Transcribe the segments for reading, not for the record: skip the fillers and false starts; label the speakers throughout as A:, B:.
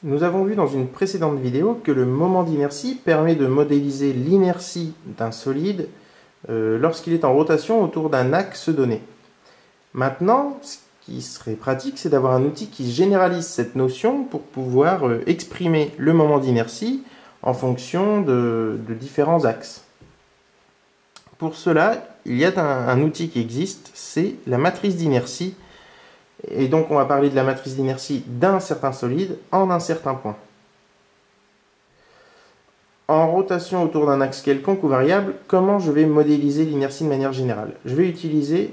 A: Nous avons vu dans une précédente vidéo que le moment d'inertie permet de modéliser l'inertie d'un solide lorsqu'il est en rotation autour d'un axe donné. Maintenant, ce qui serait pratique, c'est d'avoir un outil qui généralise cette notion pour pouvoir exprimer le moment d'inertie en fonction de différents axes. Pour cela, il y a un outil qui existe, c'est la matrice d'inertie. Et donc on va parler de la matrice d'inertie d'un certain solide en un certain point. En rotation autour d'un axe quelconque ou variable, comment je vais modéliser l'inertie de manière générale? Je vais utiliser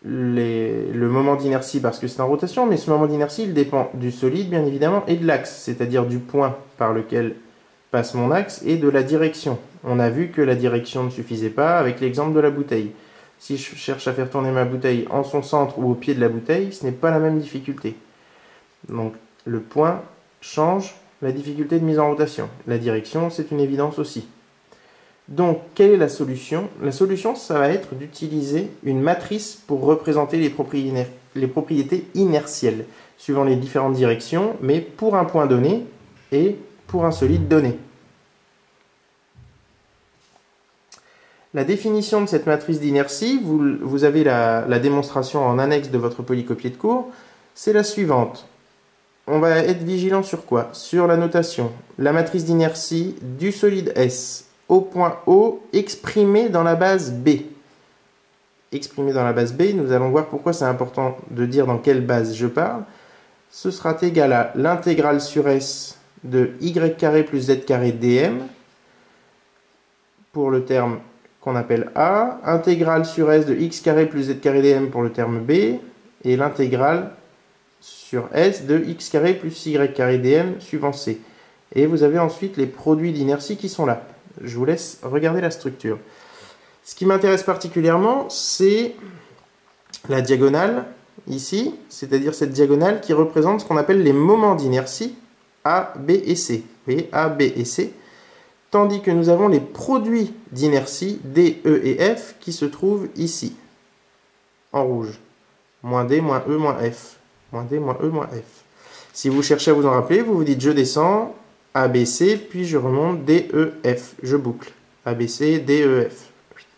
A: le moment d'inertie parce que c'est en rotation, mais ce moment d'inertie il dépend du solide bien évidemment et de l'axe, c'est-à-dire du point par lequel passe mon axe et de la direction. On a vu que la direction ne suffisait pas avec l'exemple de la bouteille. Si je cherche à faire tourner ma bouteille en son centre ou au pied de la bouteille, ce n'est pas la même difficulté. Donc le point change la difficulté de mise en rotation. La direction, c'est une évidence aussi. Donc quelle est la solution? La solution, ça va être d'utiliser une matrice pour représenter les propriétés inertielles, suivant les différentes directions, mais pour un point donné et pour un solide donné. La définition de cette matrice d'inertie, vous avez la démonstration en annexe de votre polycopier de cours, c'est la suivante. On va être vigilant sur quoi? Sur la notation. La matrice d'inertie du solide S au point O exprimée dans la base B. Exprimée dans la base B, nous allons voir pourquoi c'est important de dire dans quelle base je parle. Ce sera égal à l'intégrale sur S de y carré plus z carré dm pour le terme qu'on appelle A, intégrale sur S de x carré plus z carré dm pour le terme B, et l'intégrale sur S de x carré plus y carré dm suivant C. Et vous avez ensuite les produits d'inertie qui sont là. Je vous laisse regarder la structure. Ce qui m'intéresse particulièrement, c'est la diagonale ici, c'est-à-dire cette diagonale qui représente ce qu'on appelle les moments d'inertie A, B et C. Vous voyez, A, B et C. Tandis que nous avons les produits d'inertie D, E et F qui se trouvent ici, en rouge. Moins D, moins E, moins F. Moins D, moins E, moins F. Si vous cherchez à vous en rappeler, vous vous dites je descends, A, B, C, puis je remonte D, E, F. Je boucle. A, B, C, D, E, F.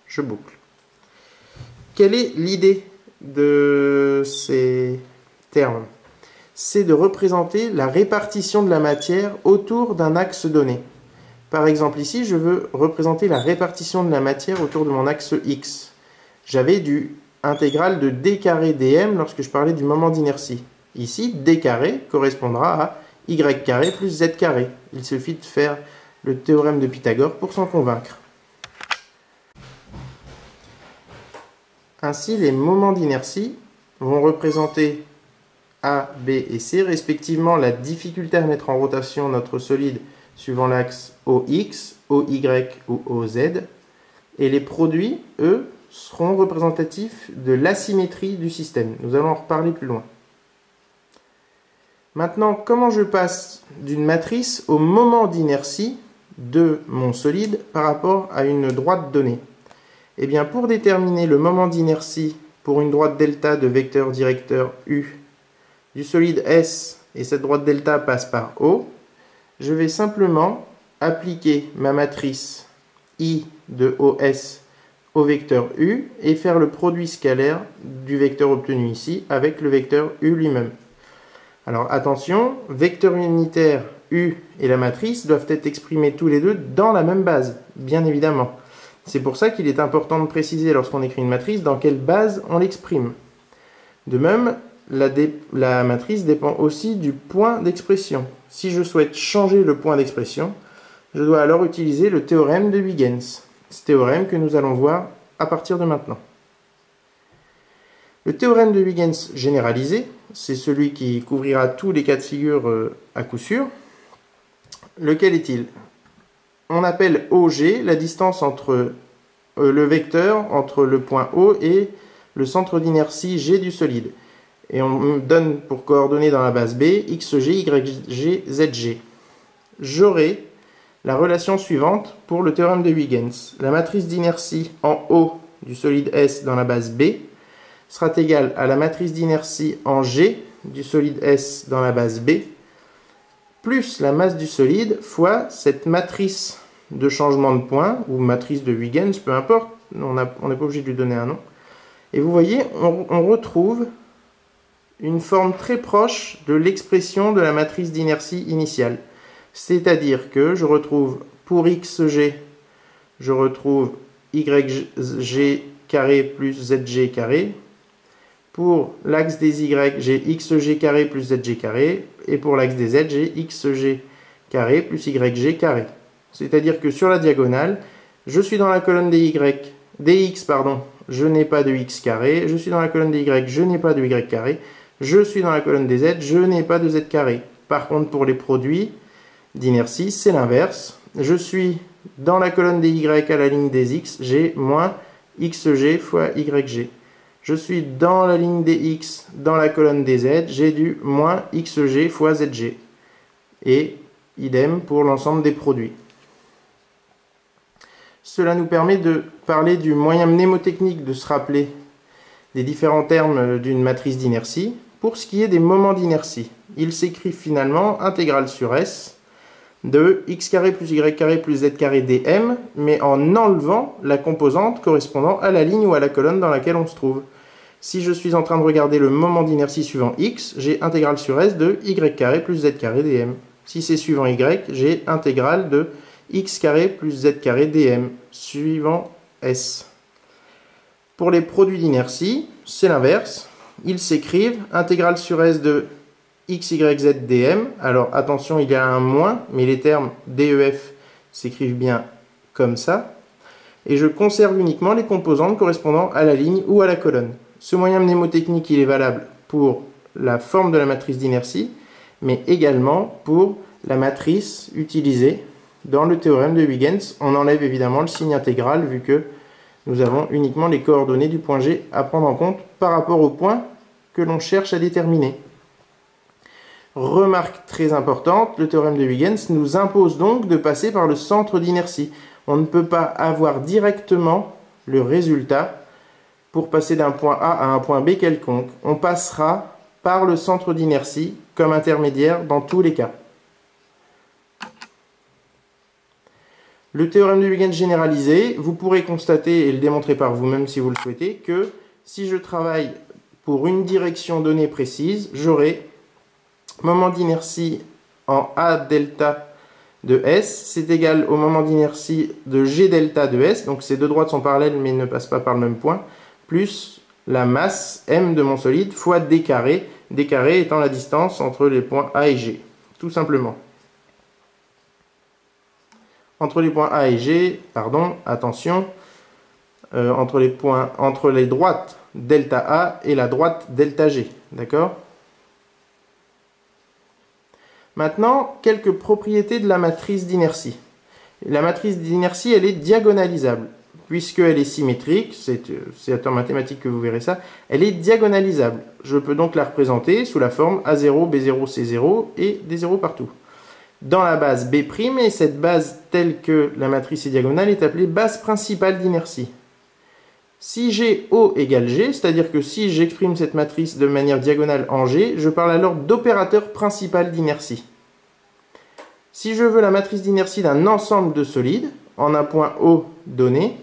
A: Je boucle. Quelle est l'idée de ces termes? C'est de représenter la répartition de la matière autour d'un axe donné. Par exemple, ici, je veux représenter la répartition de la matière autour de mon axe X. J'avais du intégral de d carré dm lorsque je parlais du moment d'inertie. Ici, d carré correspondra à y carré plus z carré. Il suffit de faire le théorème de Pythagore pour s'en convaincre. Ainsi, les moments d'inertie vont représenter A, B et C, respectivement la difficulté à mettre en rotation notre solide suivant l'axe OX, OY ou OZ, et les produits, eux, seront représentatifs de l'asymétrie du système. Nous allons en reparler plus loin. Maintenant, comment je passe d'une matrice au moment d'inertie de mon solide par rapport à une droite donnée? Eh bien, pour déterminer le moment d'inertie pour une droite delta de vecteur directeur U du solide S, et cette droite delta passe par O, je vais simplement appliquer ma matrice I de OS au vecteur U et faire le produit scalaire du vecteur obtenu ici avec le vecteur U lui-même. Alors attention, vecteur unitaire U et la matrice doivent être exprimés tous les deux dans la même base, bien évidemment. C'est pour ça qu'il est important de préciser lorsqu'on écrit une matrice dans quelle base on l'exprime. De même, la matrice dépend aussi du point d'expression. Si je souhaite changer le point d'expression, je dois alors utiliser le théorème de Huygens. Ce théorème que nous allons voir à partir de maintenant. Le théorème de Huygens généralisé, c'est celui qui couvrira tous les cas de figure à coup sûr. Lequel est-il? On appelle OG la distance entre le vecteur entre le point O et le centre d'inertie G du solide. Et on me donne pour coordonnées dans la base B, XG, YG, ZG. J'aurai la relation suivante pour le théorème de Huygens. La matrice d'inertie en O du solide S dans la base B sera égale à la matrice d'inertie en G du solide S dans la base B plus la masse du solide fois cette matrice de changement de point, ou matrice de Huygens, peu importe, on n'est pas obligé de lui donner un nom. Et vous voyez, on retrouve une forme très proche de l'expression de la matrice d'inertie initiale. C'est-à-dire que je retrouve pour xg, je retrouve yg carré plus zg carré. Pour l'axe des y, j'ai xg carré plus zg carré. Et pour l'axe des z, j'ai xg carré plus yg carré. C'est-à-dire que sur la diagonale, je suis dans la colonne des x, je n'ai pas de x carré. Je suis dans la colonne des y, je n'ai pas de y carré. Je suis dans la colonne des z, je n'ai pas de z carré. Par contre, pour les produits d'inertie, c'est l'inverse. Je suis dans la colonne des y à la ligne des x, j'ai moins xg fois yg. Je suis dans la ligne des x, dans la colonne des z, j'ai du moins xg fois zg. Et idem pour l'ensemble des produits. Cela nous permet de parler du moyen mnémotechnique de se rappeler des différents termes d'une matrice d'inertie. Pour ce qui est des moments d'inertie, il s'écrit finalement intégrale sur S de x carré plus y carré plus z carré dm, mais en enlevant la composante correspondant à la ligne ou à la colonne dans laquelle on se trouve. Si je suis en train de regarder le moment d'inertie suivant x, j'ai intégrale sur S de y carré plus z carré dm. Si c'est suivant y, j'ai intégrale de x carré plus z carré dm, suivant S. Pour les produits d'inertie, c'est l'inverse. Ils s'écrivent intégrale sur S de x, y, z, dm. Alors attention, il y a un moins, mais les termes def s'écrivent bien comme ça. Et je conserve uniquement les composantes correspondant à la ligne ou à la colonne. Ce moyen mnémotechnique, il est valable pour la forme de la matrice d'inertie, mais également pour la matrice utilisée dans le théorème de Huygens. On enlève évidemment le signe intégral vu que nous avons uniquement les coordonnées du point G à prendre en compte par rapport au point que l'on cherche à déterminer. Remarque très importante, le théorème de Huygens nous impose donc de passer par le centre d'inertie. On ne peut pas avoir directement le résultat pour passer d'un point A à un point B quelconque. On passera par le centre d'inertie comme intermédiaire dans tous les cas. Le théorème de Huygens généralisé, vous pourrez constater et le démontrer par vous-même si vous le souhaitez, que si je travaille pour une direction donnée précise, j'aurai moment d'inertie en A delta de S, c'est égal au moment d'inertie de G delta de S, donc ces deux droites sont parallèles mais ne passent pas par le même point, plus la masse M de mon solide fois D carré étant la distance entre les points A et G, tout simplement. Entre les points A et G, attention, entre les droites delta A et la droite delta G, d'accord? Maintenant, quelques propriétés de la matrice d'inertie. La matrice d'inertie, elle est diagonalisable, puisqu'elle est symétrique, c'est en mathématiques que vous verrez ça, elle est diagonalisable. Je peux donc la représenter sous la forme A0, B0, C0 et des zéros partout. Dans la base B', et cette base telle que la matrice est diagonale est appelée base principale d'inertie. Si j'ai O égale G, c'est-à-dire que si j'exprime cette matrice de manière diagonale en G, je parle alors d'opérateur principal d'inertie. Si je veux la matrice d'inertie d'un ensemble de solides, en un point O donné,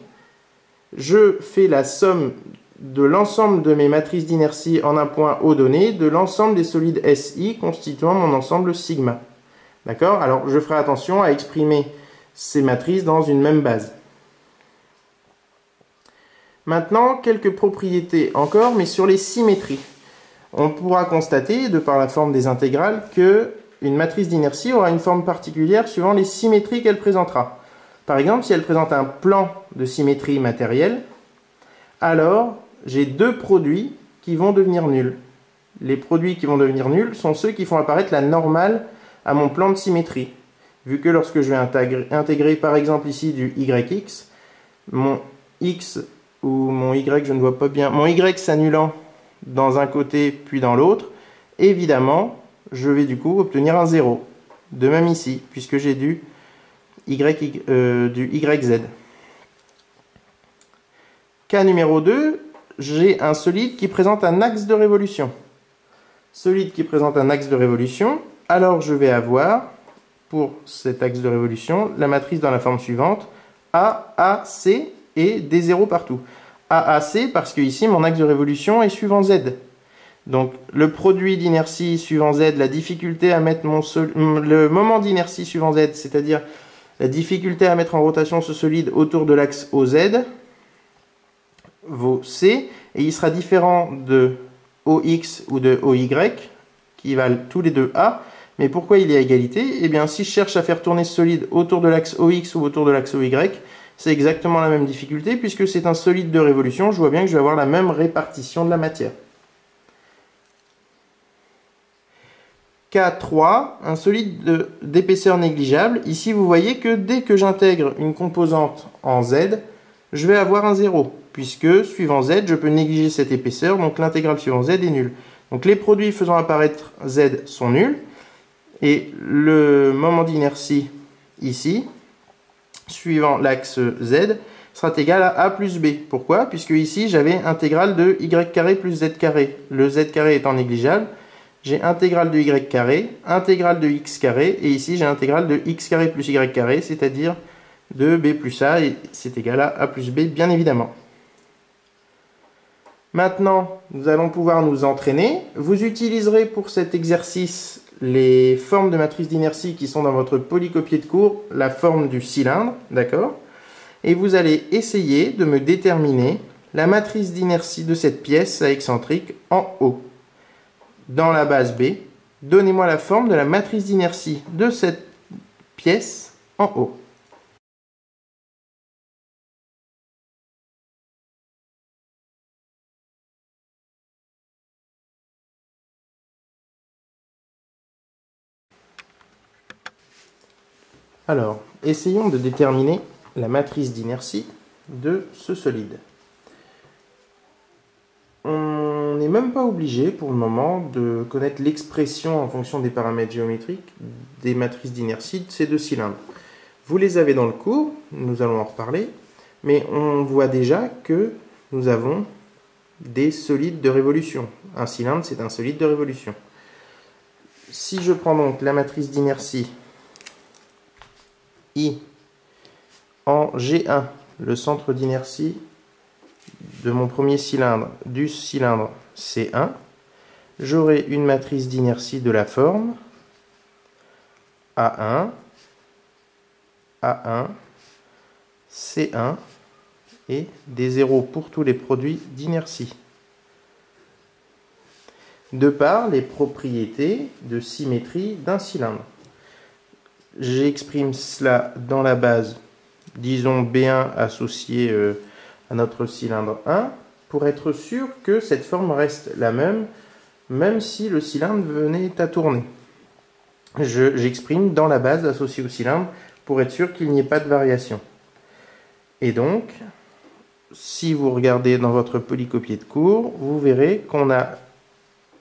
A: je fais la somme de l'ensemble de mes matrices d'inertie en un point O donné de l'ensemble des solides SI constituant mon ensemble sigma. D'accord? Alors je ferai attention à exprimer ces matrices dans une même base. Maintenant, quelques propriétés encore, mais sur les symétries. On pourra constater, de par la forme des intégrales, qu'une matrice d'inertie aura une forme particulière suivant les symétries qu'elle présentera. Par exemple, si elle présente un plan de symétrie matérielle, alors j'ai deux produits qui vont devenir nuls. Les produits qui vont devenir nuls sont ceux qui font apparaître la normale à mon plan de symétrie. Vu que lorsque je vais intégrer par exemple ici du yx, mon x ou mon y, je ne vois pas bien, mon y s'annulant dans un côté puis dans l'autre, évidemment, je vais du coup obtenir un 0. De même ici, puisque j'ai du yz. Cas numéro 2, j'ai un solide qui présente un axe de révolution. Solide qui présente un axe de révolution, alors je vais avoir, pour cet axe de révolution, la matrice dans la forme suivante, A, A, C et des zéros partout. A, A, C parce que ici, mon axe de révolution est suivant Z. Donc, le produit d'inertie suivant Z, la difficulté à mettre le moment d'inertie suivant Z, c'est-à-dire la difficulté à mettre en rotation ce solide autour de l'axe OZ, vaut C, et il sera différent de OX ou de OY, qui valent tous les deux A. Mais pourquoi il y a égalité? Eh bien, si je cherche à faire tourner ce solide autour de l'axe OX ou autour de l'axe OY, c'est exactement la même difficulté, puisque c'est un solide de révolution. Je vois bien que je vais avoir la même répartition de la matière. K3, un solide d'épaisseur négligeable. Ici, vous voyez que dès que j'intègre une composante en Z, je vais avoir un 0, puisque suivant Z, je peux négliger cette épaisseur, donc l'intégrale suivant Z est nulle. Donc les produits faisant apparaître Z sont nuls, et le moment d'inertie ici, suivant l'axe Z, sera égal à A plus B. Pourquoi? Puisque ici, j'avais intégrale de Y carré plus Z carré. Le Z carré étant négligeable, j'ai intégrale de Y carré, intégrale de X carré, et ici j'ai intégrale de X carré plus Y carré, c'est-à-dire de B plus A, et c'est égal à A plus B, bien évidemment. Maintenant, nous allons pouvoir nous entraîner. Vous utiliserez pour cet exercice les formes de matrice d'inertie qui sont dans votre polycopier de cours, la forme du cylindre, d'accord? Et vous allez essayer de me déterminer la matrice d'inertie de cette pièce à excentrique en haut. Dans la base B, donnez-moi la forme de la matrice d'inertie de cette pièce en haut. Alors, essayons de déterminer la matrice d'inertie de ce solide. On n'est même pas obligé pour le moment de connaître l'expression en fonction des paramètres géométriques des matrices d'inertie de ces deux cylindres. Vous les avez dans le cours, nous allons en reparler, mais on voit déjà que nous avons des solides de révolution. Un cylindre, c'est un solide de révolution. Si je prends donc la matrice d'inertie I en G1, le centre d'inertie de mon premier cylindre du cylindre C1, j'aurai une matrice d'inertie de la forme A1, A1, C1 et des zéros pour tous les produits d'inertie. De par les propriétés de symétrie d'un cylindre. J'exprime cela dans la base, disons B1 associé à notre cylindre 1, pour être sûr que cette forme reste la même, même si le cylindre venait à tourner. J'exprime dans la base associée au cylindre pour être sûr qu'il n'y ait pas de variation. Et donc, si vous regardez dans votre polycopier de cours, vous verrez qu'on a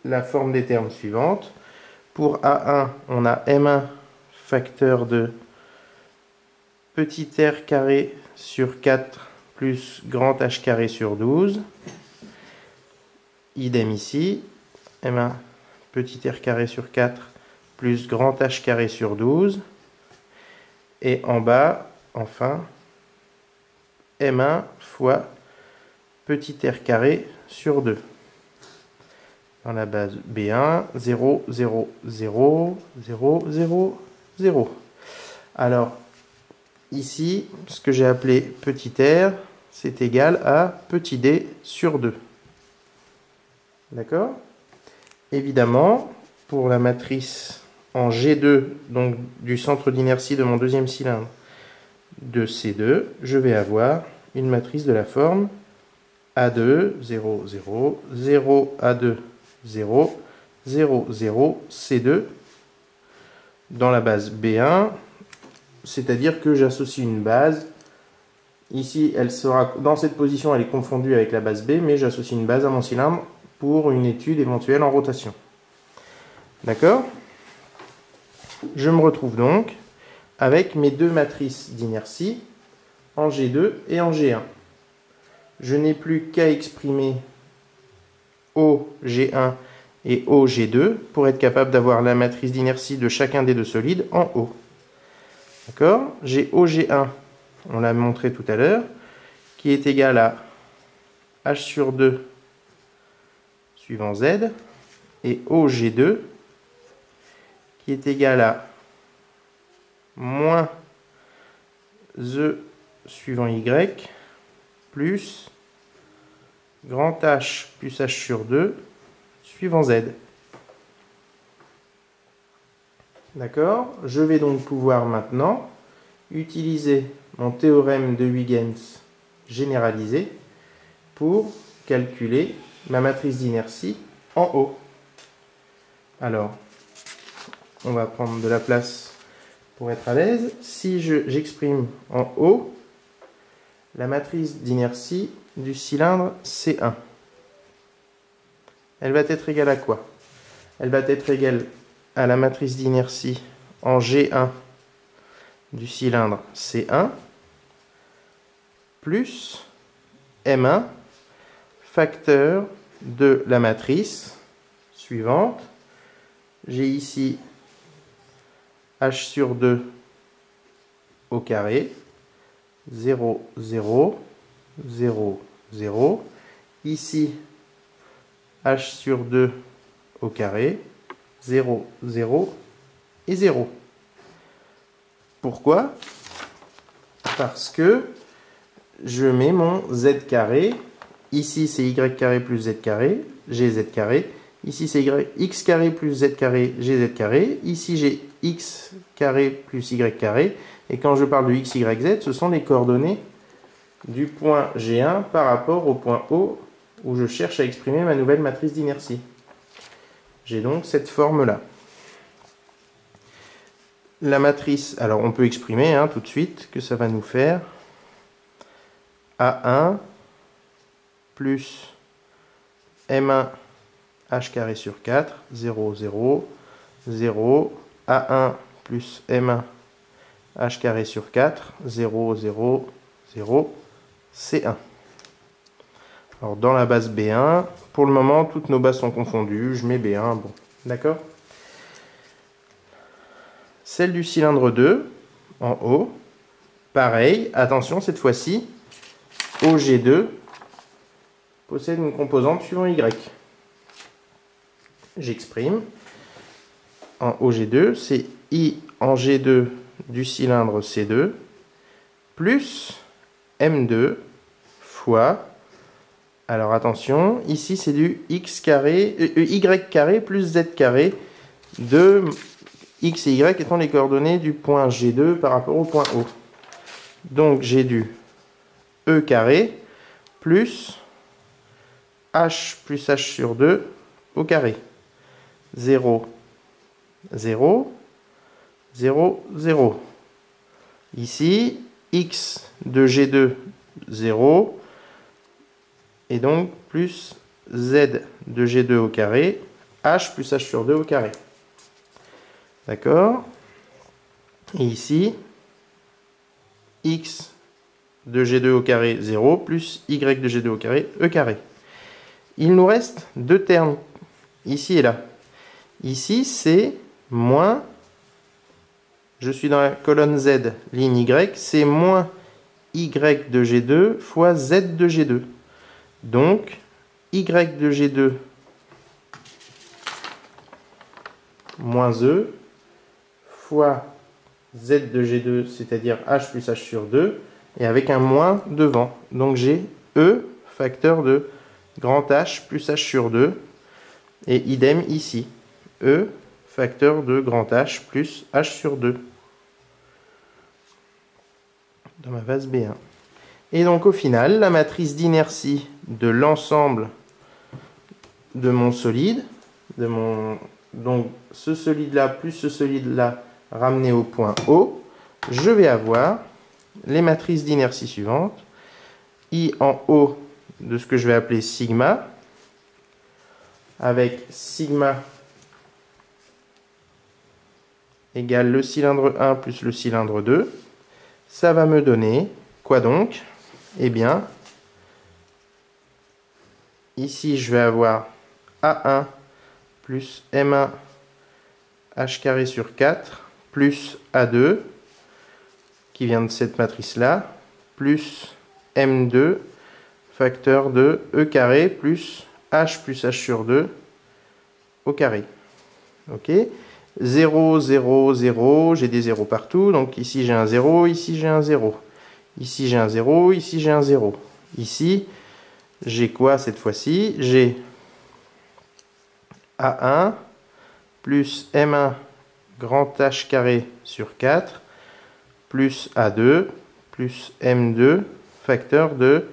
A: la forme des termes suivantes. Pour A1, on a M1 facteur de petit r carré sur 4 plus grand h carré sur 12. Idem ici, M1 petit r carré sur 4 plus grand h carré sur 12. Et en bas, enfin, M1 fois petit r carré sur 2. Dans la base B1, 0, 0, 0, 0, 0, 0. Alors, ici, ce que j'ai appelé petit r, c'est égal à petit d sur 2. D'accord? Évidemment, pour la matrice en G2, donc du centre d'inertie de mon deuxième cylindre de C2, je vais avoir une matrice de la forme A2, 0, 0, 0, A2, 0, 0, 0, C2 dans la base B1, c'est-à-dire que j'associe une base. Ici, elle sera dans cette position, elle est confondue avec la base B, mais j'associe une base à mon cylindre pour une étude éventuelle en rotation. D'accord? Je me retrouve donc avec mes deux matrices d'inertie en G2 et en G1. Je n'ai plus qu'à exprimer OG1 et OG2 pour être capable d'avoir la matrice d'inertie de chacun des deux solides en O. D'accord? J'ai OG1, on l'a montré tout à l'heure, qui est égal à H sur 2 suivant Z, et OG2, qui est égal à moins E suivant Y, plus grand H plus H sur 2 suivant Z. D'accord? Je vais donc pouvoir maintenant utiliser mon théorème de Huygens généralisé pour calculer ma matrice d'inertie en O. Alors, on va prendre de la place pour être à l'aise. Si j'exprime en O la matrice d'inertie du cylindre C1, elle va être égale à quoi? Elle va être égale à la matrice d'inertie en G1 du cylindre C1 plus M1 facteur de la matrice suivante. J'ai ici H sur 2 au carré, 0, 0, 0, 0. Ici, H sur 2 au carré, 0, 0 et 0. Pourquoi? Parce que je mets mon Z carré. Ici, c'est Y carré plus Z carré, j'ai Z carré. Ici, c'est X carré plus Z carré, j'ai Z carré. Ici, j'ai X carré plus Y carré. Et quand je parle de X, Y, Z, ce sont les coordonnées du point G1 par rapport au point O où je cherche à exprimer ma nouvelle matrice d'inertie. J'ai donc cette forme-là. La matrice, alors on peut exprimer tout de suite que ça va nous faire A1 plus M1 H carré sur 4, 0, 0, 0, A1 plus M1 H carré sur 4, 0, 0, 0, C1. Alors dans la base B1, pour le moment, toutes nos bases sont confondues, je mets B1, bon, d'accord? Celle du cylindre 2, en haut, pareil, attention, cette fois-ci, OG2 possède une composante suivant Y. J'exprime en OG2, c'est I en G2 du cylindre C2 plus M2 fois, alors attention, ici c'est du X carré, Y carré plus Z carré de X et Y étant les coordonnées du point G2 par rapport au point O. Donc j'ai du E carré plus H plus H sur 2 au carré. 0, 0, 0, 0. Ici, X de G2, 0. Et donc, plus Z de G2 au carré, H plus H sur 2 au carré. D'accord? Et ici, X de G2 au carré, 0, plus Y de G2 au carré, E carré. Il nous reste deux termes, ici et là. Ici, c'est moins, je suis dans la colonne Z, ligne Y, c'est moins Y de G2 fois Z de G2. Donc, Y de G2 moins E fois Z de G2, c'est-à-dire H plus H sur 2, et avec un moins devant. Donc j'ai E facteur de grand H plus H sur 2, et idem ici. E facteur de grand H plus H sur 2 dans ma vase B1. Et donc au final, la matrice d'inertie de l'ensemble de mon solide, donc ce solide-là plus ce solide-là ramené au point O, je vais avoir les matrices d'inertie suivantes. I en haut de ce que je vais appeler sigma, avec sigma égale le cylindre 1 plus le cylindre 2. Ça va me donner quoi donc? Eh bien, ici je vais avoir A1 plus M1 h carré sur 4 plus A2 qui vient de cette matrice-là, plus M2 facteur de E carré plus H sur 2 au carré. Ok, 0, 0, 0, j'ai des 0 partout, donc ici j'ai un 0, ici j'ai un 0. Ici j'ai un 0, ici j'ai un 0. Ici, j'ai quoi cette fois-ci? J'ai A1 plus M1 grand H carré sur 4 plus A2 plus M2 facteur de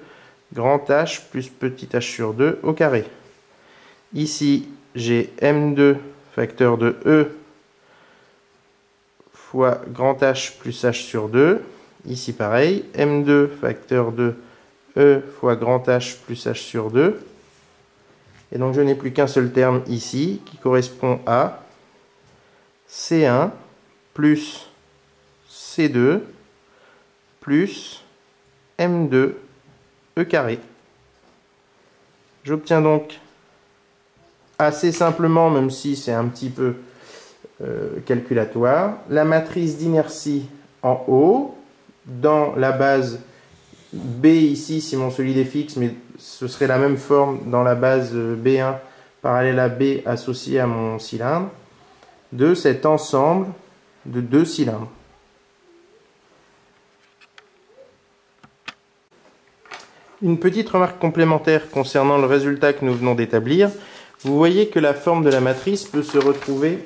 A: grand H plus petit h sur 2 au carré. Ici, j'ai M2 facteur de E fois grand H plus H sur 2. Ici, pareil, M2 facteur de E fois grand H plus H sur 2. Et donc, je n'ai plus qu'un seul terme ici, qui correspond à C1 plus C2 plus M2 E carré. J'obtiens donc assez simplement, même si c'est un petit peu calculatoire, la matrice d'inertie en haut, dans la base B ici, si mon solide est fixe, mais ce serait la même forme dans la base B1 parallèle à B associée à mon cylindre, de cet ensemble de deux cylindres. Une petite remarque complémentaire concernant le résultat que nous venons d'établir. Vous voyez que la forme de la matrice peut se retrouver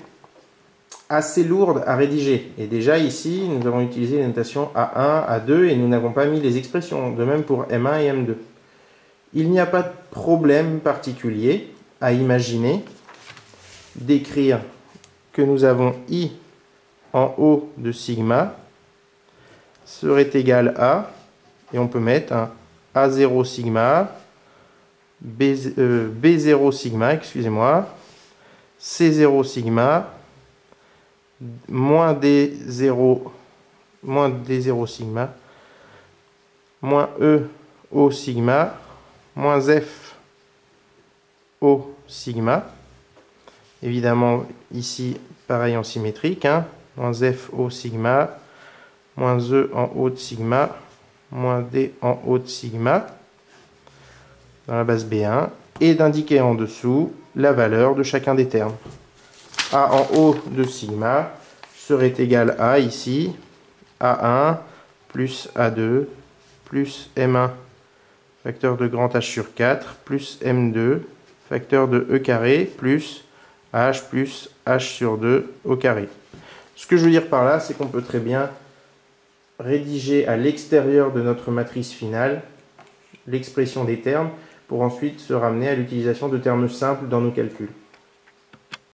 A: assez lourde à rédiger. Et déjà ici, nous avons utilisé les notations A1, A2 et nous n'avons pas mis les expressions. De même pour M1 et M2. Il n'y a pas de problème particulier à imaginer d'écrire que nous avons I en haut de sigma serait égal à, et on peut mettre un A0 sigma, B0 sigma, excusez-moi, C0 sigma, moins D0 sigma, moins E O sigma, moins F O sigma. Évidemment, ici, pareil en symétrique, hein, moins F O sigma, moins E en haut de sigma, moins D en haut de sigma, dans la base B1, et d'indiquer en dessous la valeur de chacun des termes. A en haut de sigma serait égal à, ici, A1 plus A2 plus M1 facteur de grand H sur 4 plus M2 facteur de E carré plus H sur 2 au carré. Ce que je veux dire par là, c'est qu'on peut très bien rédiger à l'extérieur de notre matrice finale l'expression des termes pour ensuite se ramener à l'utilisation de termes simples dans nos calculs.